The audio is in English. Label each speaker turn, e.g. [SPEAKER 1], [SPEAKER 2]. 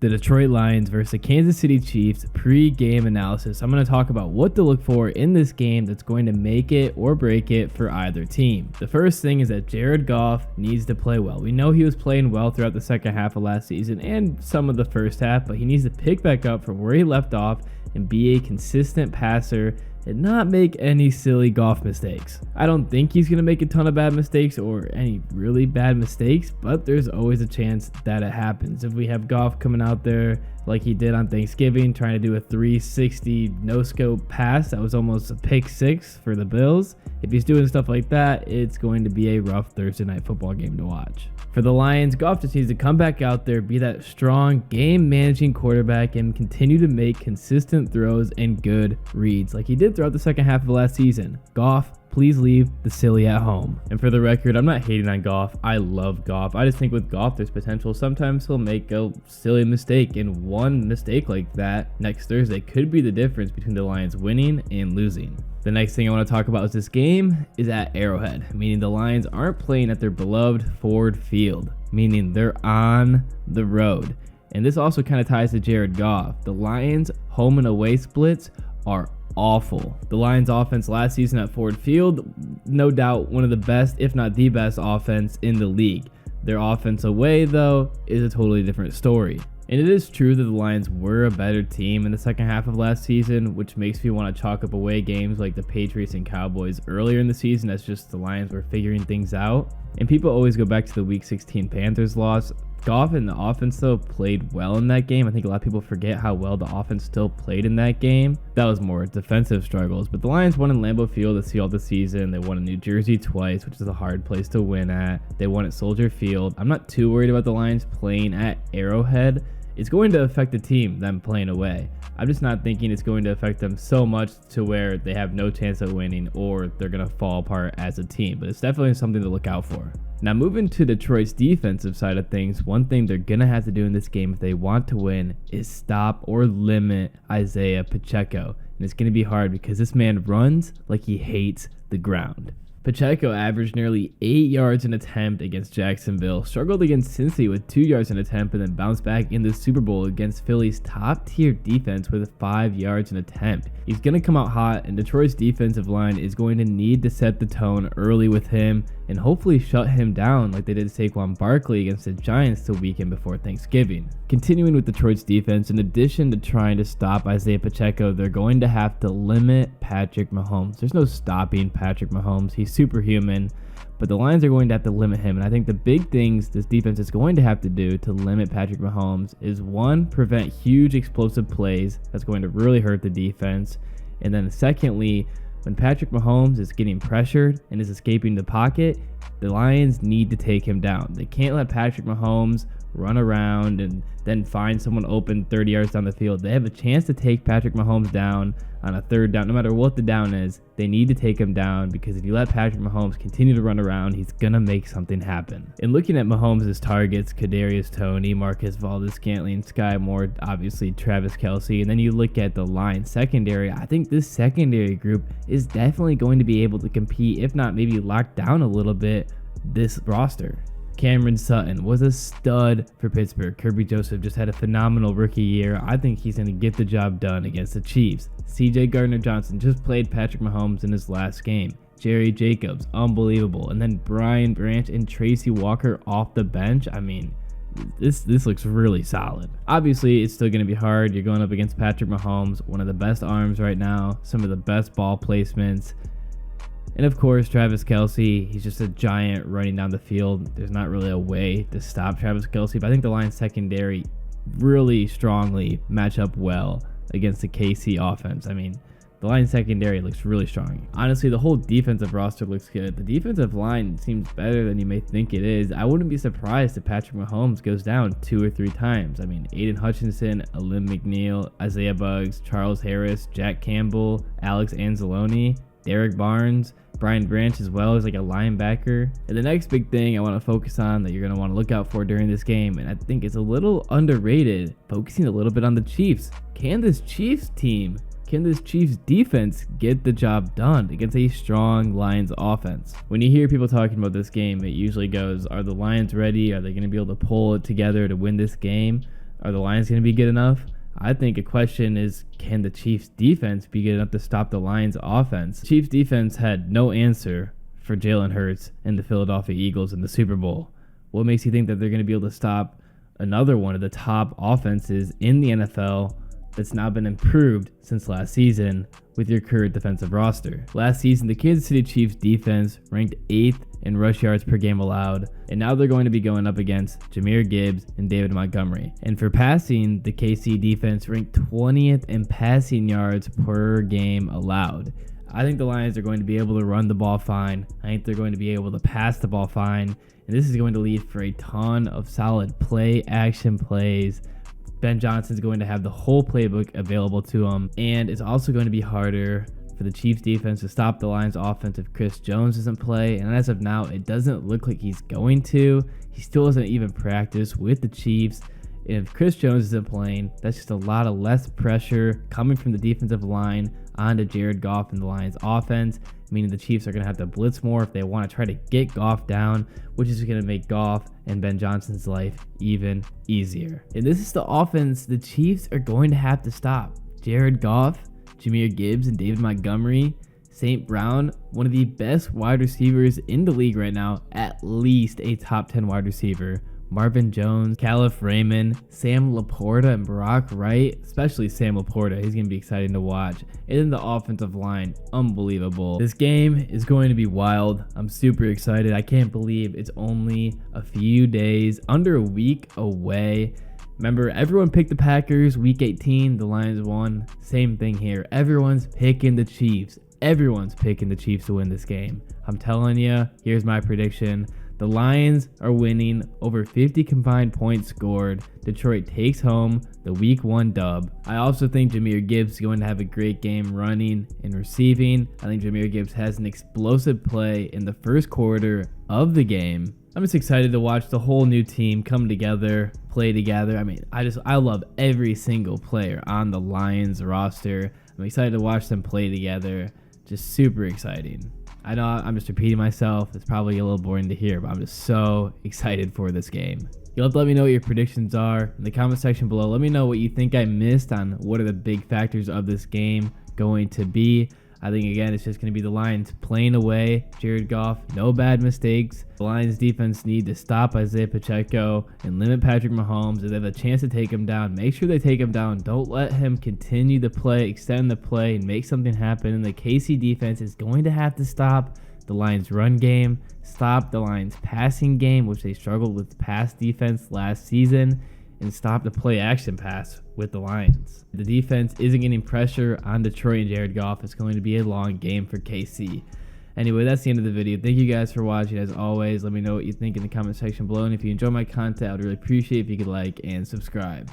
[SPEAKER 1] The Detroit Lions versus the Kansas City Chiefs pre-game analysis. I'm going to talk about what to look for in this game that's going to make it or break it for either team. The first thing is that Jared Goff needs to play well. We know he was playing well throughout the second half of last season and some of the first half, but he needs to pick back up from where he left off and be a consistent passer and not make any silly Goff mistakes. I don't think he's going to make a ton of bad mistakes or any really bad mistakes, but there's always a chance that it happens. If we have Goff coming out there like he did on Thanksgiving, trying to do a 360 no-scope pass that was almost a pick six for the Bills, if he's doing stuff like that, it's going to be a rough Thursday night football game to watch. For the Lions, Goff just needs to come back out there, be that strong game-managing quarterback, and continue to make consistent throws and good reads like he did throughout the second half of last season. Goff, please leave the silly at home. And for the record, I'm not hating on Goff. I love Goff. I just think with Goff, there's potential. Sometimes he'll make a silly mistake, and one mistake like that next Thursday could be the difference between the Lions winning and losing. The next thing I want to talk about is this game is at Arrowhead, meaning the Lions aren't playing at their beloved Ford Field, meaning they're on the road. And this also kind of ties to Jared Goff. The Lions' home and away splits are awful. The Lions offense last season at Ford Field, no doubt one of the best, if not the best offense in the league. Their offense away, though, is a totally different story. And it is true that the Lions were a better team in the second half of last season, which makes me want to chalk up away games like the Patriots and Cowboys earlier in the season as just the Lions were figuring things out. And people always go back to the Week 16 Panthers loss. Goff and the offense, though, played well in that game. I think a lot of people forget how well the offense still played in that game. That was more defensive struggles. But the Lions won in Lambeau Field to see all the season. They won in New Jersey twice, which is a hard place to win at. They won at Soldier Field. I'm not too worried about the Lions playing at Arrowhead. It's going to affect the team, them playing away. I'm just not thinking it's going to affect them so much to where they have no chance of winning or they're going to fall apart as a team. But it's definitely something to look out for. Now, moving to Detroit's defensive side of things, one thing they're going to have to do in this game if they want to win is stop or limit Isaiah Pacheco. And it's going to be hard because this man runs like he hates the ground. Pacheco averaged nearly 8 yards an attempt against Jacksonville, struggled against Cincy with 2 yards an attempt, and then bounced back in the Super Bowl against Philly's top-tier defense with 5 yards an attempt. He's going to come out hot, and Detroit's defensive line is going to need to set the tone early with him and hopefully shut him down like they did Saquon Barkley against the Giants the weekend before Thanksgiving. Continuing with Detroit's defense, in addition to trying to stop Isaiah Pacheco, they're going to have to limit Patrick Mahomes. There's no stopping Patrick Mahomes. He's superhuman, but the Lions are going to have to limit him. And I think the big things this defense is going to have to do to limit Patrick Mahomes is, one, prevent huge explosive plays. That's going to really hurt the defense. And then secondly, when Patrick Mahomes is getting pressured and is escaping the pocket, the Lions need to take him down. They can't let Patrick Mahomes run around and then find someone open 30 yards down the field. They have a chance to take Patrick Mahomes down on a third down. No matter what the down is, they need to take him down, because if you let Patrick Mahomes continue to run around, he's going to make something happen. And looking at Mahomes' targets, Kadarius Toney, Marcus Valdes-Scantling, Sky Moore, obviously Travis Kelce, and then you look at the Lions secondary, I think this secondary group is definitely going to be able to compete, if not maybe lock down a little bit this roster. Cameron Sutton was a stud for Pittsburgh. Kirby Joseph just had a phenomenal rookie year. I think he's going to get the job done against the Chiefs. CJ Gardner-Johnson just played Patrick Mahomes in his last game. Jerry Jacobs, unbelievable. And then Brian Branch and Tracy Walker off the bench. I mean, this looks really solid. Obviously, it's still going to be hard. You're going up against Patrick Mahomes, one of the best arms right now, some of the best ball placements. And of course, Travis Kelce, he's just a giant running down the field. There's not really a way to stop Travis Kelce, but I think the Lions secondary really strongly match up well against the KC offense. I mean, the Lions secondary looks really strong. Honestly, the whole defensive roster looks good. The defensive line seems better than you may think it is. I wouldn't be surprised if Patrick Mahomes goes down 2 or 3 times. I mean, Aiden Hutchinson, Alim McNeil, Isaiah Buggs, Charles Harris, Jack Campbell, Alex Anzalone, Derek Barnes, Brian Branch as well as like a linebacker. And the next big thing I want to focus on that you're going to want to look out for during this game, and I think it's a little underrated, focusing a little bit on the Chiefs. Can this Chiefs defense get the job done against a strong Lions offense? When you hear people talking about this game, it usually goes, are the Lions ready? Are they going to be able to pull it together to win this game? Are the Lions going to be good enough? I think a question is, can the Chiefs defense be good enough to stop the Lions offense? The Chiefs defense had no answer for Jalen Hurts and the Philadelphia Eagles in the Super Bowl. What makes you think that they're going to be able to stop another one of the top offenses in the NFL that's now been improved since last season with your current defensive roster? Last season, the Kansas City Chiefs defense ranked 8th in rush yards per game allowed, and now they're going to be going up against Jahmyr Gibbs and David Montgomery. And for passing, the KC defense ranked 20th in passing yards per game allowed. I think the Lions are going to be able to run the ball fine. I think they're going to be able to pass the ball fine, and this is going to lead for a ton of solid play action plays. Ben Johnson's going to have the whole playbook available to him, and it's also going to be harder for the Chiefs defense to stop the Lions offense if Chris Jones doesn't play. And as of now, it doesn't look like he's going to. He still hasn't even practiced with the Chiefs. And if Chris Jones isn't playing, that's just a lot of less pressure coming from the defensive line onto Jared Goff and the Lions offense, meaning the Chiefs are going to have to blitz more if they want to try to get Goff down, which is going to make Goff and Ben Johnson's life even easier. And this is the offense the Chiefs are going to have to stop. Jared Goff, Jahmyr Gibbs, and David Montgomery. St. Brown, one of the best wide receivers in the league right now, at least a top 10 wide receiver. Marvin Jones, Caliph Raymond, Sam Laporta, and Brock Wright, especially Sam Laporta. He's going to be exciting to watch. And then the offensive line, unbelievable. This game is going to be wild. I'm super excited. I can't believe it's only a few days, under a week away. Remember, everyone picked the Packers week 18. The Lions won. Same thing here. Everyone's picking the Chiefs. Everyone's picking the Chiefs to win this game. I'm telling you, here's my prediction. The Lions are winning over 50 combined points scored. Detroit takes home the week 1 dub. I also think Jahmyr Gibbs is going to have a great game running and receiving. I think Jahmyr Gibbs has an explosive play in the first quarter of the game. I'm just excited to watch the whole new team come together, play together. I mean, I love every single player on the Lions roster. I'm excited to watch them play together. Just super exciting. I know I'm just repeating myself. It's probably a little boring to hear, but I'm just so excited for this game. You'll have to let me know what your predictions are in the comment section below. Let me know what you think I missed on what are the big factors of this game going to be. I think, again, it's just going to be the Lions playing away Jared Goff. No bad mistakes. The Lions defense need to stop Isaiah Pacheco and limit Patrick Mahomes. If they have a chance to take him down, make sure they take him down. Don't let him continue to play, extend the play, and make something happen. And the KC defense is going to have to stop the Lions run game, stop the Lions passing game, which they struggled with pass defense last season, and stop the play action pass with the Lions. The defense isn't getting pressure on Detroit and Jared Goff. It's going to be a long game for KC. Anyway, that's the end of the video. Thank you guys for watching. As always, let me know what you think in the comment section below. And if you enjoy my content, I'd really appreciate if you could like and subscribe.